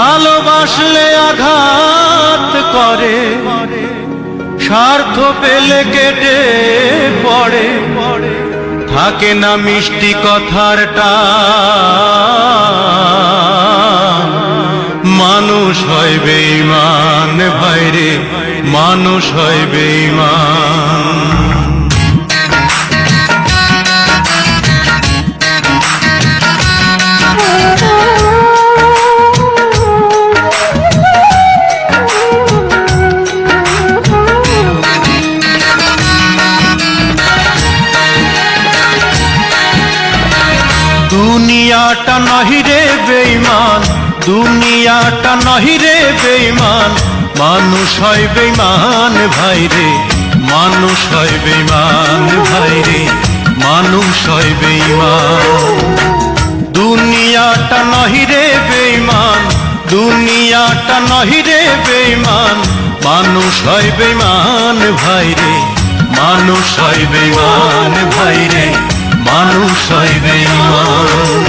ভালোবাসলে আঘাত করে, স্বার্থ পেলে কেটে পড়ে, থাকে না মিষ্টি কথার টান। মানুষ হয় বেঈমান ভাইরে, মানুষ হয় বেঈমান। দুনিয়াটা নহি রে বেঈমান, দুনিয়াটা নহি রে বেঈমান, মানুষ হয় বেঈমান ভাইরে, মানুষ হয় বেঈমান ভাইরে, মানুষ হয় বেঈমান। দুনিয়াটা নহি রে বেঈমান, দুনিয়াটা নহি রে বেঈমান, মানুষ হয় বেঈমান ভাইরে, মানুষ হয় বেঈমান ভাইরে, মানুষ হয় বেঈমান।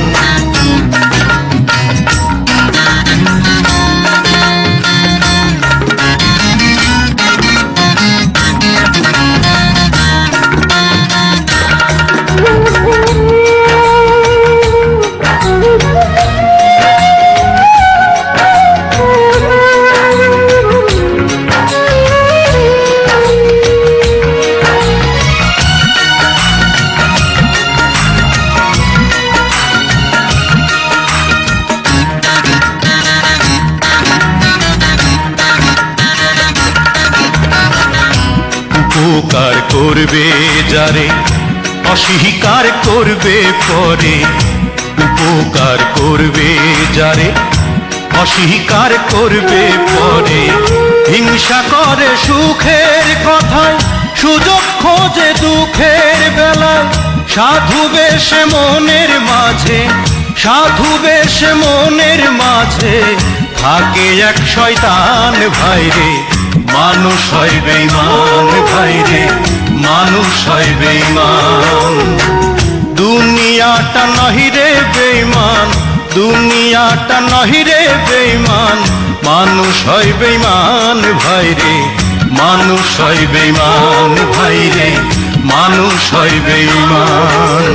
উপকার করবে যারে, অস্বীকার করবে পরে, উপকার করবে যারে, অস্বীকার করবে পরে, হিংসা করে সুখের কথায়, সুযোগ খোঁজে দুঃখের বেলায়, সাধু বেশে মনের মাঝে, সাধু বেশে মনের মাঝে, থাকে এক শয়তান ভাইরে, মানুষ হয় বেঈমান ভাইরে, মানুষ হয় বেঈমান। দুনিয়াটা নহি রে বেঈমান, দুনিয়াটা নহি রে বেঈমান, মানুষ হয় বেঈমান ভাইরে, মানুষ হয় বেঈমান ভাইরে, মানুষ হয় বেঈমান।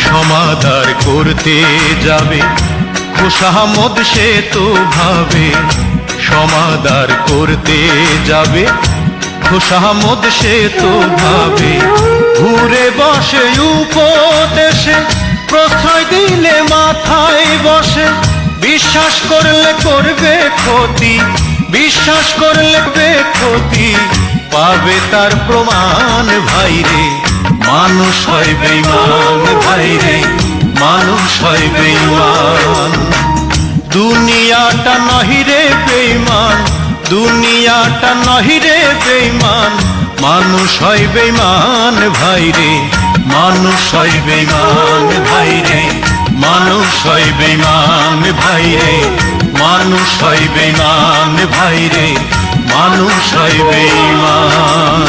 সমাধার করতে যাবে খোশামদ সে তো ভাবে, সমাধার করতে যাবে খোশামদ সে তো ভাবে, ঘুরে বসে উপদেশে প্রশ্রয় দিলে মাথায় বসে, বিশ্বাস করলে করবে ক্ষতি, বিশ্বাস করলে ক্ষতি, পাবে তার প্রমাণ ভাইরে, মানুষ হয় বেঈমান ভাইরে, মানুষ হয় বেঈমান। দুনিয়াটা নহি রে বেঈমান, দুনিয়াটা নহি রে বেঈমান, মানুষ হয় বেঈমান ভাইরে, মানুষ হয় বেঈমান ভাইরে, মানুষ হয় বেঈমান ভাইরে, মানুষ হয় বেঈমান ভাইরে, মানুষ হয় বেঈমান।